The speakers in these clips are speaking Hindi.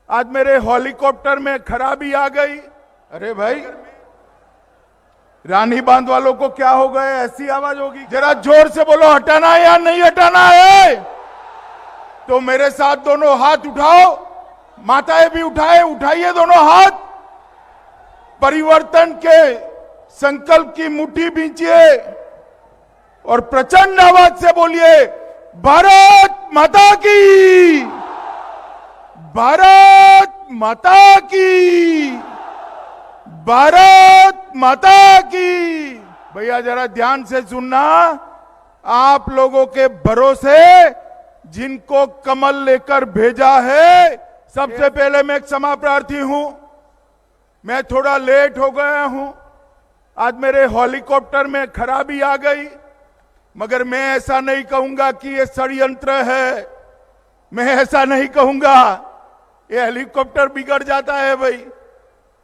आज मेरे हेलीकॉप्टर में खराबी आ गई। अरे भाई, रानी बांध वालों को क्या हो गए, ऐसी आवाज होगी? जरा जोर से बोलो, हटाना है या नहीं हटाना है? तो मेरे साथ दोनों हाथ उठाओ, माताएं भी उठाइए दोनों हाथ। परिवर्तन के संकल्प की मुट्ठी बींचिए और प्रचंड आवाज से बोलिए, भारत माता की, भारत माता की, भारत माता की। भैया जरा ध्यान से सुनना, आप लोगों के भरोसे जिनको कमल लेकर भेजा है, सबसे पहले मैं क्षमा प्रार्थी हूं, मैं थोड़ा लेट हो गया हूं। आज मेरे हेलीकॉप्टर में खराबी आ गई, मगर मैं ऐसा नहीं कहूंगा कि ये षड्यंत्र है। मैं ऐसा नहीं कहूंगा, ये हेलीकॉप्टर बिगड़ जाता है भाई,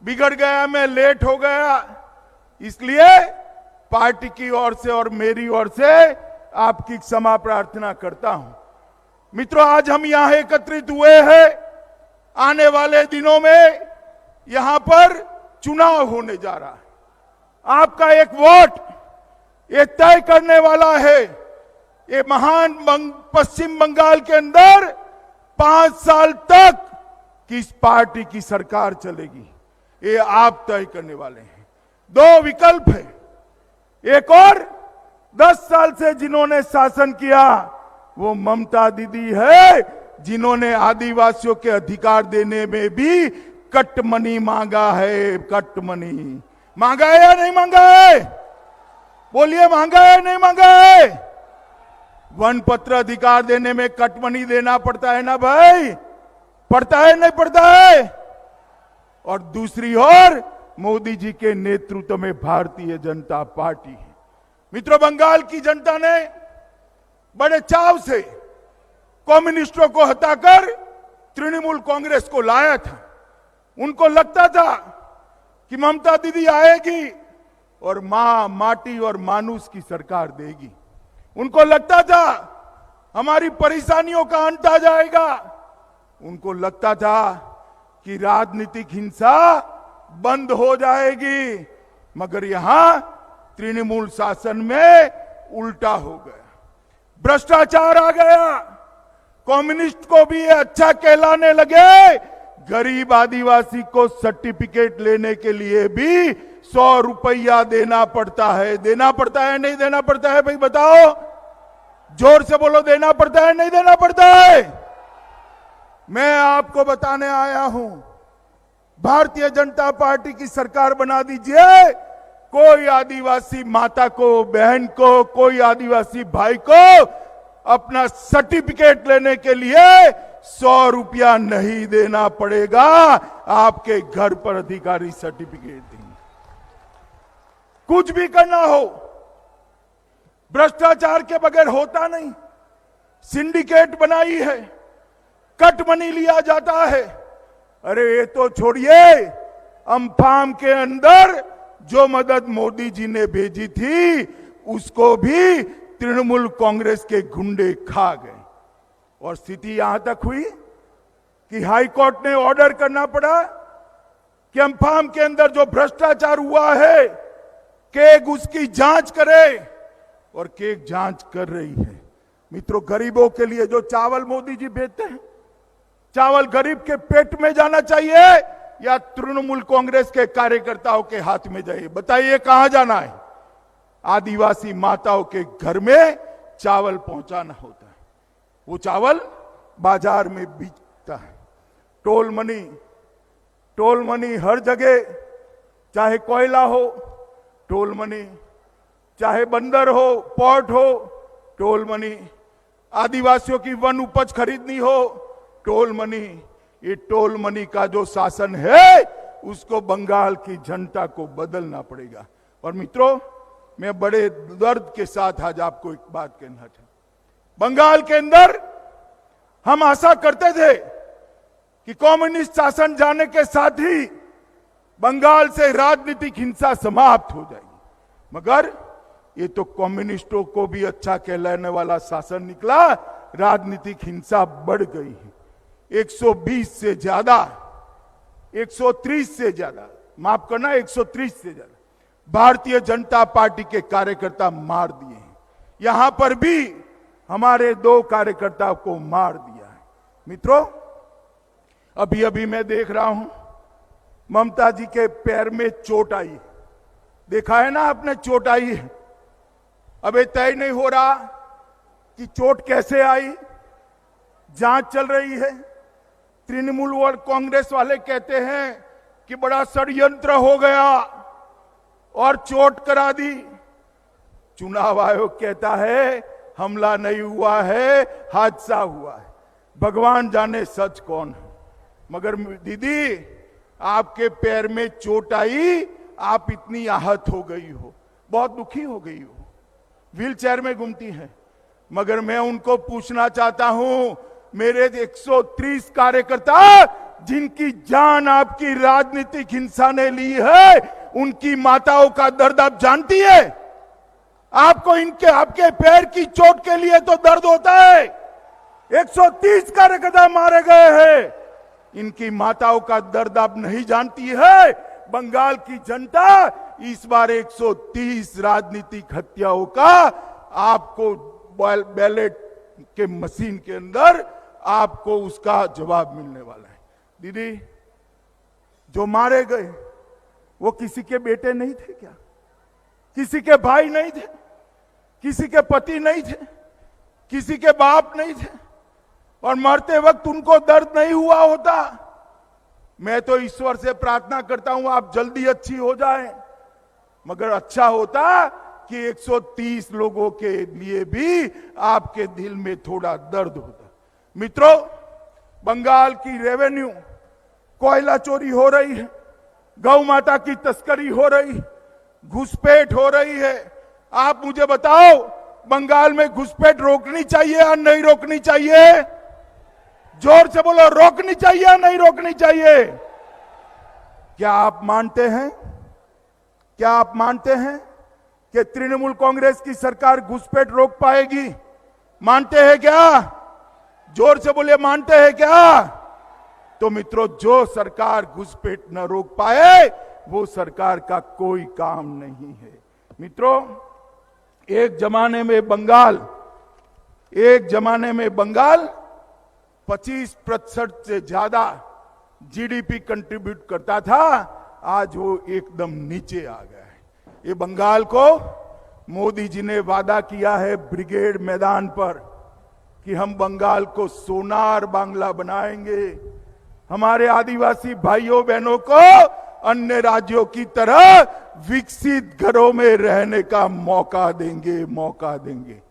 बिगड़ गया, मैं लेट हो गया, इसलिए पार्टी की ओर से और मेरी ओर से आपकी क्षमा प्रार्थना करता हूं। मित्रों, आज हम यहां एकत्रित हुए हैं, आने वाले दिनों में यहां पर चुनाव होने जा रहा है। आपका एक वोट ये तय करने वाला है, ये महान पश्चिम बंगाल के अंदर 5 साल तक किस पार्टी की सरकार चलेगी, ये आप तय करने वाले हैं। 2 विकल्प है, एक और 10 साल से जिन्होंने शासन किया वो ममता दीदी है, जिन्होंने आदिवासियों के अधिकार देने में भी कटमनी मांगा है। कटमनी मांगा है या नहीं मांगा है? बोलिए, मांगा है नहीं मांगा है? वन पत्र अधिकार देने में कटमनी देना पड़ता है ना भाई, पड़ता है नहीं पड़ता है? और दूसरी ओर मोदी जी के नेतृत्व में भारतीय जनता पार्टी है। मित्रों, बंगाल की जनता ने बड़े चाव से कम्युनिस्टों को हटाकर तृणमूल कांग्रेस को लाया था। उनको लगता था कि ममता दीदी आएगी और मां, माटी और मानुष की सरकार देगी। उनको लगता था हमारी परेशानियों का अंत आ जाएगा। उनको लगता था कि राजनीतिक हिंसा बंद हो जाएगी, मगर यहां तृणमूल शासन में उल्टा हो गया, भ्रष्टाचार आ गया। कम्युनिस्ट को भी अच्छा कहलाने लगे। गरीब आदिवासी को सर्टिफिकेट लेने के लिए भी 100 रुपया देना पड़ता है। देना पड़ता है नहीं देना पड़ता है भाई, बताओ, जोर से बोलो, देना पड़ता है नहीं देना पड़ता है? मैं आपको बताने आया हूं, भारतीय जनता पार्टी की सरकार बना दीजिए। कोई आदिवासी माता को, बहन को, कोई आदिवासी भाई को अपना सर्टिफिकेट लेने के लिए 100 रुपया नहीं देना पड़ेगा। आपके घर पर अधिकारी सर्टिफिकेट देंगे। कुछ भी करना हो, भ्रष्टाचार के बगैर होता नहीं। सिंडिकेट बनाई है, कट मनी लिया जाता है। अरे ये तो छोड़िए, अम्फान के अंदर जो मदद मोदी जी ने भेजी थी उसको भी तृणमूल कांग्रेस के गुंडे खा गए। और स्थिति यहां तक हुई कि हाई कोर्ट ने ऑर्डर करना पड़ा कि अम्फान के अंदर जो भ्रष्टाचार हुआ है, केग उसकी जांच करे, और केग जांच कर रही है। मित्रों, गरीबों के लिए जो चावल मोदी जी भेजते हैं, चावल गरीब के पेट में जाना चाहिए या तृणमूल कांग्रेस के कार्यकर्ताओं के हाथ में जाइए? बताइए कहां जाना है? आदिवासी माताओं के घर में चावल पहुंचाना होता है। वो चावल बाजार में बिकता है। टोल मनी हर जगह, चाहे कोयला हो टोल मनी, चाहे बंदर हो, पोर्ट हो टोल मनी, आदिवासियों की वन उपज खरीदनी हो टोल मनी। ये टोल मनी का जो शासन है उसको बंगाल की जनता को बदलना पड़ेगा। और मित्रों, मैं बड़े दर्द के साथ आज आपको एक बात कहना चाहता हूं। बंगाल के अंदर हम आशा करते थे कि कम्युनिस्ट शासन जाने के साथ ही बंगाल से राजनीतिक हिंसा समाप्त हो जाएगी, मगर ये तो कम्युनिस्टों को भी अच्छा कहलाने वाला शासन निकला। राजनीतिक हिंसा बढ़ गई है। 120 से ज्यादा, 130 से ज्यादा, माफ करना 130 से ज्यादा भारतीय जनता पार्टी के कार्यकर्ता मार दिए हैं। यहां पर भी हमारे 2 कार्यकर्ता को मार दिया है। मित्रों, अभी अभी मैं देख रहा हूं ममता जी के पैर में चोट आई, देखा है ना आपने, चोट आई है। अब ये तय नहीं हो रहा कि चोट कैसे आई, जांच चल रही है। तृणमूल और कांग्रेस वाले कहते हैं कि बड़ा षड्यंत्र हो गया और चोट करा दी। चुनाव आयोग कहता है हमला नहीं हुआ है, हादसा हुआ है। भगवान जाने सच कौन है। मगर दीदी, आपके पैर में चोट आई, आप इतनी आहत हो गई हो, बहुत दुखी हो गई हो, व्हील चेयर में घूमती है। मगर मैं उनको पूछना चाहता हूं, मेरे 130 कार्यकर्ता जिनकी जान आपकी राजनीतिक हिंसा ने ली है, उनकी माताओं का दर्द आप जानती है? आपको इनके आपके पैर की चोट के लिए तो दर्द होता है। 130 कार्यकर्ता मारे गए हैं, इनकी माताओं का दर्द आप नहीं जानती है। बंगाल की जनता इस बार 130 राजनीतिक हत्याओं का आपको बैलेट के मशीन के अंदर आपको उसका जवाब मिलने वाला है। दीदी, जो मारे गए वो किसी के बेटे नहीं थे क्या? किसी के भाई नहीं थे? किसी के पति नहीं थे? किसी के बाप नहीं थे? और मरते वक्त उनको दर्द नहीं हुआ होता? मैं तो ईश्वर से प्रार्थना करता हूं आप जल्दी अच्छी हो जाएं। मगर अच्छा होता कि 130 लोगों के लिए भी आपके दिल में थोड़ा दर्द होता। मित्रों, बंगाल की रेवेन्यू, कोयला चोरी हो रही है, गौ माता की तस्करी हो रही, घुसपैठ हो रही है। आप मुझे बताओ, बंगाल में घुसपैठ रोकनी चाहिए या नहीं रोकनी चाहिए? जोर से बोलो, रोकनी चाहिए या नहीं रोकनी चाहिए? क्या आप मानते हैं, क्या आप मानते हैं कि तृणमूल कांग्रेस की सरकार घुसपैठ रोक पाएगी? मानते हैं क्या? जोर से बोलिए, मानते हैं क्या? तो मित्रों, जो सरकार घुसपैठ न रोक पाए वो सरकार का कोई काम नहीं है। मित्रों, एक जमाने में बंगाल 25% से ज्यादा जीडीपी कंट्रीब्यूट करता था, आज वो एकदम नीचे आ गया है। ये बंगाल को मोदी जी ने वादा किया है ब्रिगेड मैदान पर कि हम बंगाल को सोनार बांग्ला बनाएंगे, हमारे आदिवासी भाइयों बहनों को अन्य राज्यों की तरह विकसित घरों में रहने का मौका देंगे।